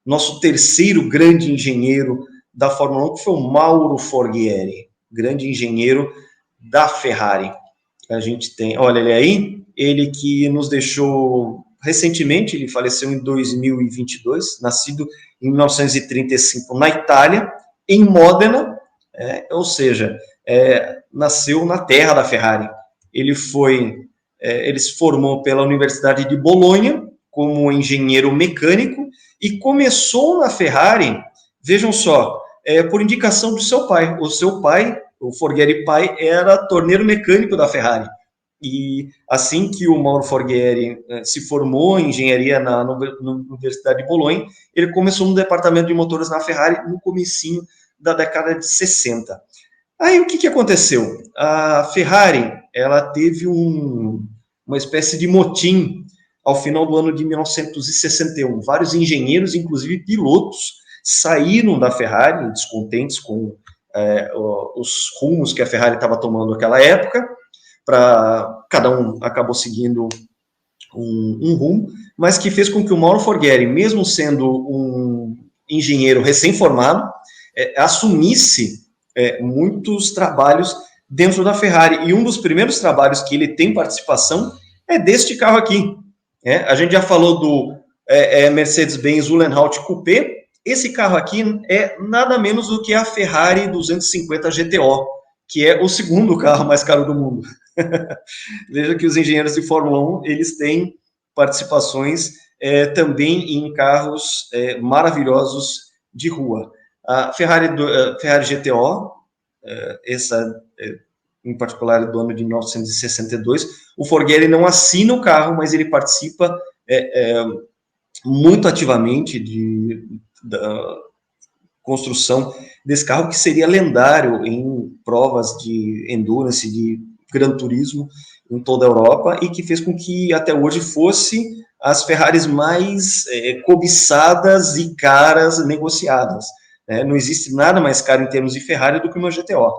nosso terceiro grande engenheiro da Fórmula 1, que foi o Mauro Forghieri, grande engenheiro da Ferrari. A gente tem, olha ele aí, ele que nos deixou recentemente, ele faleceu em 2022, nascido em 1935 na Itália, em Módena, ou seja, nasceu na terra da Ferrari. Ele se formou pela Universidade de Bolonha como engenheiro mecânico e começou na Ferrari, vejam só, por indicação do seu pai. O seu pai, o Forghieri pai, era torneiro mecânico da Ferrari. E assim que o Mauro Forghieri se formou em engenharia na Universidade de Bolonha, ele começou no departamento de motores na Ferrari no comecinho da década de 60. Aí o que aconteceu? A Ferrari, ela teve uma espécie de motim ao final do ano de 1961. Vários engenheiros, inclusive pilotos, saíram da Ferrari, descontentes com os rumos que a Ferrari estava tomando naquela época. Cada um acabou seguindo um rumo, mas que fez com que o Mauro Forghieri, mesmo sendo um engenheiro recém-formado, assumisse muitos trabalhos dentro da Ferrari. E um dos primeiros trabalhos que ele tem participação é deste carro aqui. A gente já falou do Mercedes-Benz Uhlenhaut Coupé. Esse carro aqui é nada menos do que a Ferrari 250 GTO, que é o segundo carro mais caro do mundo. Veja que os engenheiros de Fórmula 1, eles têm participações também em carros maravilhosos de rua. A Ferrari GTO, essa em particular do ano de 1962, o Forghieri não assina o carro, mas ele participa muito ativamente da construção desse carro, que seria lendário em provas de endurance, de Gran Turismo em toda a Europa, e que fez com que até hoje fosse as Ferraris mais cobiçadas e caras negociadas. Não existe nada mais caro em termos de Ferrari do que uma GTO.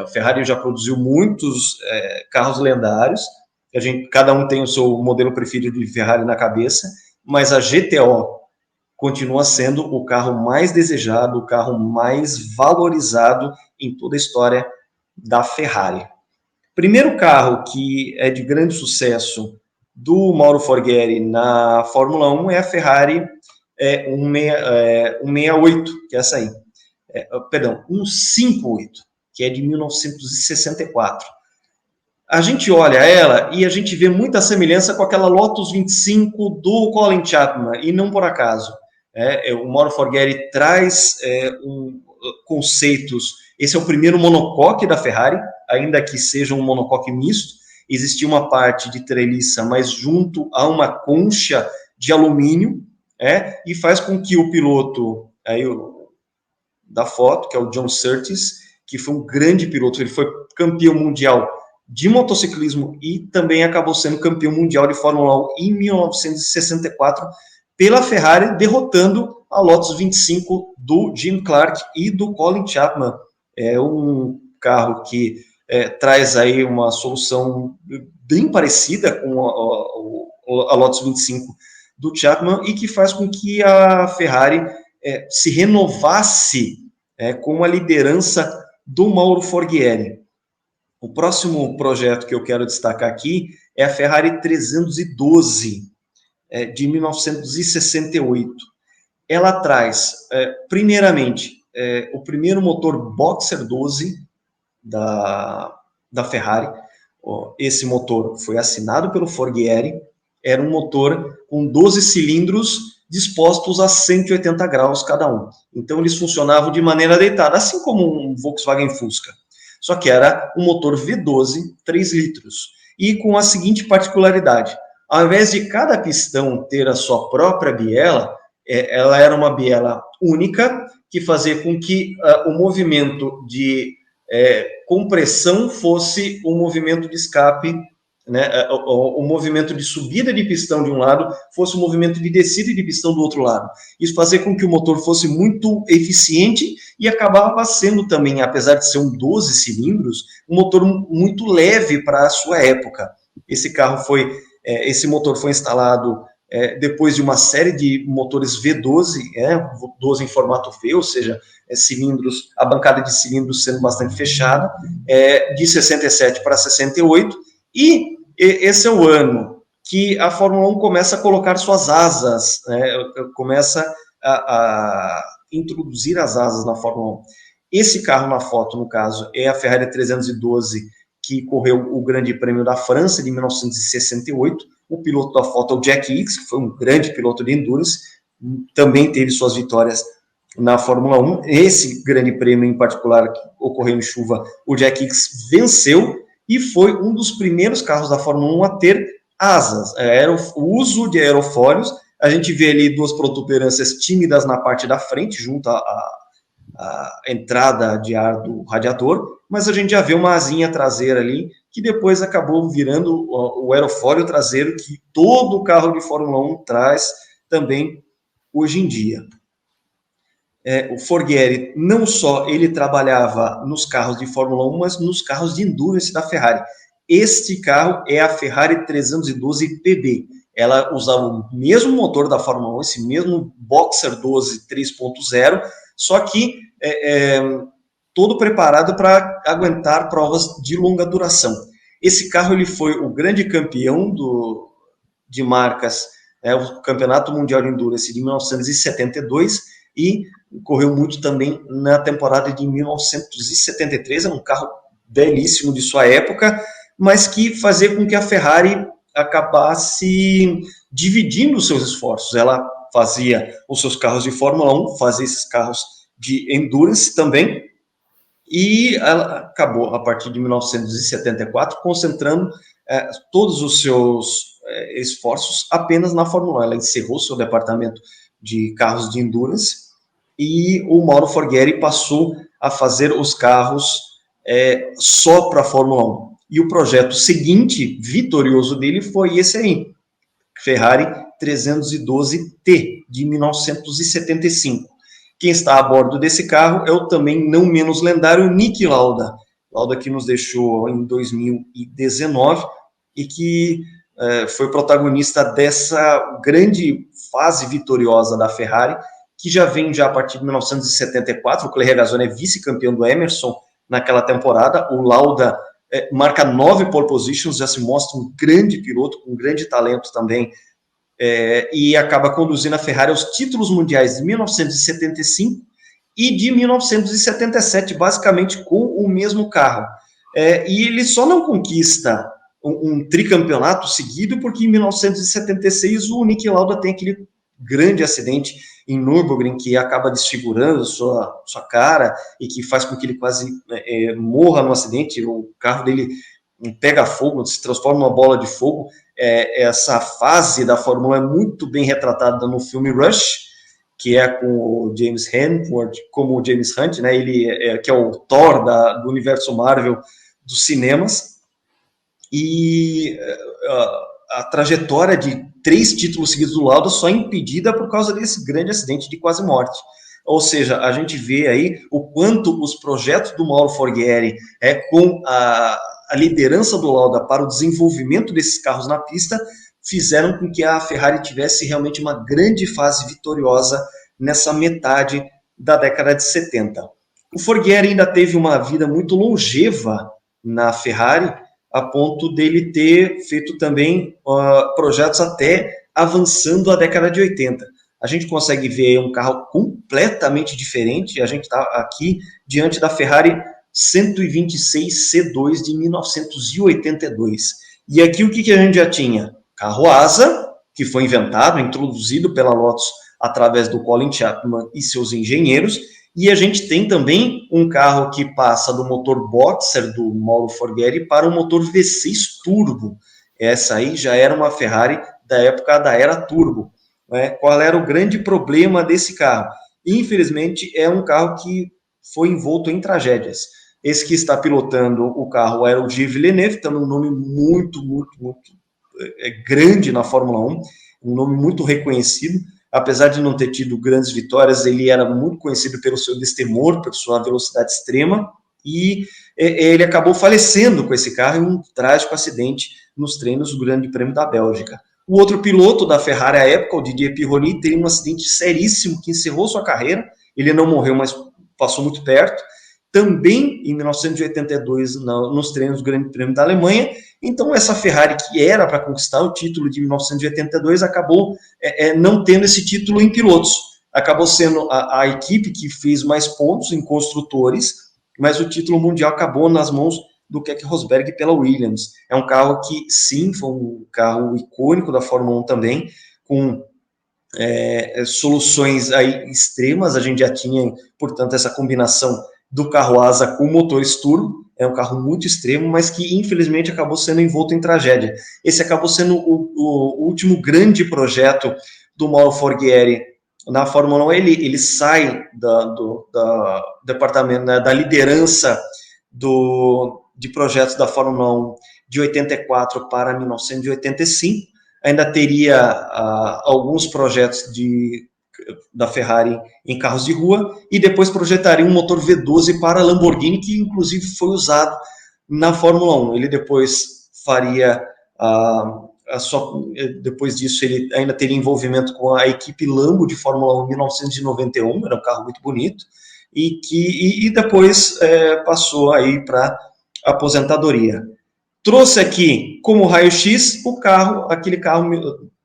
A Ferrari já produziu muitos carros lendários, cada um tem o seu modelo preferido de Ferrari na cabeça, mas a GTO continua sendo o carro mais desejado, o carro mais valorizado em toda a história da Ferrari. Primeiro carro que é de grande sucesso do Mauro Forghieri na Fórmula 1 é a Ferrari 168, que é essa aí. 158, que é de 1964. A gente olha ela e a gente vê muita semelhança com aquela Lotus 25 do Colin Chapman, e não por acaso. O Mauro Forghieri traz conceitos. Esse é o primeiro monocoque da Ferrari, ainda que seja um monocoque misto. Existia uma parte de treliça, mas junto a uma concha de alumínio, e faz com que o piloto da foto, que é o John Surtees, que foi um grande piloto, ele foi campeão mundial de motociclismo e também acabou sendo campeão mundial de Fórmula 1 em 1964 pela Ferrari, derrotando a Lotus 25 do Jim Clark e do Colin Chapman. É um carro que traz aí uma solução bem parecida com a Lotus 25 do Chapman, e que faz com que a Ferrari se renovasse com a liderança do Mauro Forghieri. O próximo projeto que eu quero destacar aqui é a Ferrari 312, de 1968. Ela traz, primeiramente, o primeiro motor Boxer 12 da Ferrari. Esse motor foi assinado pelo Forghieri, era um motor com 12 cilindros dispostos a 180 graus cada um. Então, eles funcionavam de maneira deitada, assim como um Volkswagen Fusca. Só que era um motor V12, 3 litros. E com a seguinte particularidade: ao invés de cada pistão ter a sua própria biela, ela era uma biela única, que fazia com que o movimento de compressão fosse o movimento de escape, o movimento de subida de pistão de um lado fosse o movimento de descida de pistão do outro lado. Isso fazia com que o motor fosse muito eficiente e acabava sendo também, apesar de ser um 12 cilindros, um motor muito leve para a sua época. Esse motor foi instalado depois de uma série de motores V12, 12 em formato V, ou seja, cilindros, a bancada de cilindros sendo bastante fechada, de 67 para 68, e esse é o ano que a Fórmula 1 começa a colocar suas asas, começa a introduzir as asas na Fórmula 1. Esse carro na foto, no caso, é a Ferrari 312, que correu o Grande Prêmio da França de 1968. O piloto da foto é o Jack Hicks, que foi um grande piloto de endurance, também teve suas vitórias na Fórmula 1. Esse Grande Prêmio em particular, que ocorreu em chuva, o Jack Hicks venceu e foi um dos primeiros carros da Fórmula 1 a ter asas, o uso de aerofólios. A gente vê ali duas protuberâncias tímidas na parte da frente, junto à entrada de ar do radiador, mas a gente já vê uma asinha traseira ali, que depois acabou virando o aerofólio traseiro que todo carro de Fórmula 1 traz também hoje em dia. O Forghieri, não só ele trabalhava nos carros de Fórmula 1, mas nos carros de endurance da Ferrari. Este carro é a Ferrari 312 PB. Ela usava o mesmo motor da Fórmula 1, esse mesmo Boxer 12 3.0, só que todo preparado para aguentar provas de longa duração. Esse carro ele foi o grande campeão de marcas, o Campeonato Mundial de Endurance de 1972, e correu muito também na temporada de 1973, era um carro belíssimo de sua época, mas que fazia com que a Ferrari acabasse dividindo os seus esforços. Ela fazia os seus carros de Fórmula 1, fazia esses carros de endurance também, e ela acabou, a partir de 1974, concentrando todos os seus esforços apenas na Fórmula 1. Ela encerrou seu departamento de carros de endurance, e o Mauro Forghieri passou a fazer os carros só para a Fórmula 1. E o projeto seguinte, vitorioso dele, foi esse aí, Ferrari 312T, de 1975. Quem está a bordo desse carro é o também não menos lendário Niki Lauda. Lauda que nos deixou em 2019 e que foi protagonista dessa grande fase vitoriosa da Ferrari, que já vem a partir de 1974. O Clay Regazzoni é vice-campeão do Emerson naquela temporada. O Lauda marca 9 pole positions, já se mostra um grande piloto, com um grande talento também, e acaba conduzindo a Ferrari aos títulos mundiais de 1975 e de 1977, basicamente com o mesmo carro. E ele só não conquista um tricampeonato seguido porque em 1976 o Niki Lauda tem aquele grande acidente em Nürburgring que acaba desfigurando sua cara e que faz com que ele quase morra no acidente. O carro dele pega fogo, se transforma numa bola de fogo. Essa fase da Fórmula é muito bem retratada no filme Rush, que é com o James Hemsworth como o James Hunt, né? Ele que é o Thor do universo Marvel dos cinemas. E a trajetória de 3 títulos seguidos do Lauda só é impedida por causa desse grande acidente de quase morte. Ou seja, a gente vê aí o quanto os projetos do Mauro Forghieri com a liderança do Lauda para o desenvolvimento desses carros na pista fizeram com que a Ferrari tivesse realmente uma grande fase vitoriosa nessa metade da década de 70. O Forghieri ainda teve uma vida muito longeva na Ferrari, a ponto dele ter feito também projetos até avançando a década de 80. A gente consegue ver um carro completamente diferente. A gente está aqui diante da Ferrari 126 C2 de 1982. E aqui o que a gente já tinha? Carro asa, que foi inventado, introduzido pela Lotus através do Colin Chapman e seus engenheiros. E a gente tem também um carro que passa do motor Boxer do Mauro Forghieri para o motor V6 Turbo. Essa aí já era uma Ferrari da época da era Turbo. Qual era o grande problema desse carro? Infelizmente, é um carro que foi envolto em tragédias. Esse que está pilotando o carro era o Gilles Villeneuve, também um nome muito grande na Fórmula 1, um nome muito reconhecido. Apesar de não ter tido grandes vitórias, ele era muito conhecido pelo seu destemor, por sua velocidade extrema, e ele acabou falecendo com esse carro em um trágico acidente nos treinos do Grande Prêmio da Bélgica. O outro piloto da Ferrari à época, o Didier Pironi, teve um acidente seríssimo que encerrou sua carreira. Ele não morreu, mas passou muito perto. Também em 1982, nos treinos do Grande Prêmio da Alemanha. Então, essa Ferrari, que era para conquistar o título de 1982, acabou não tendo esse título em pilotos. Acabou sendo a equipe que fez mais pontos em construtores, mas o título mundial acabou nas mãos do Keke Rosberg pela Williams. É um carro que, sim, foi um carro icônico da Fórmula 1 também, com soluções aí extremas. A gente já tinha, portanto, essa combinação do carro asa com motores turbo. É um carro muito extremo, mas que infelizmente acabou sendo envolto em tragédia. Esse acabou sendo o último grande projeto do Mauro Forghieri na Fórmula 1. Ele sai do departamento, né, da liderança de projetos da Fórmula 1 de 84 para 1985. Ainda teria alguns projetos da Ferrari em carros de rua, e depois projetaria um motor V12 para a Lamborghini, que inclusive foi usado na Fórmula 1. Ele depois faria depois disso ele ainda teria envolvimento com a equipe Lambo de Fórmula 1 em 1991, era um carro muito bonito, e depois passou aí para aposentadoria. Trouxe aqui como raio-x aquele carro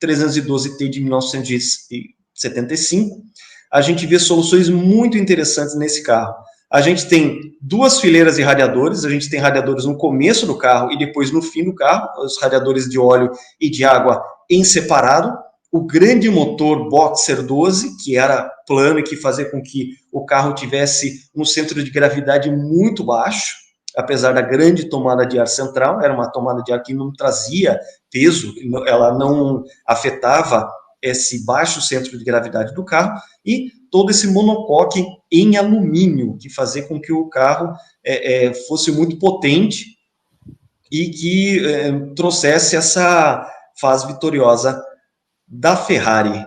312T de 1975. A gente vê soluções muito interessantes nesse carro. A gente tem duas fileiras de radiadores, a gente tem radiadores no começo do carro e depois no fim do carro, os radiadores de óleo e de água em separado. O grande motor Boxer 12, que era plano e que fazia com que o carro tivesse um centro de gravidade muito baixo, apesar da grande tomada de ar central. Era uma tomada de ar que não trazia peso, ela não afetava esse baixo centro de gravidade do carro, e todo esse monocoque em alumínio, que fazia com que o carro fosse muito potente e que trouxesse essa fase vitoriosa da Ferrari.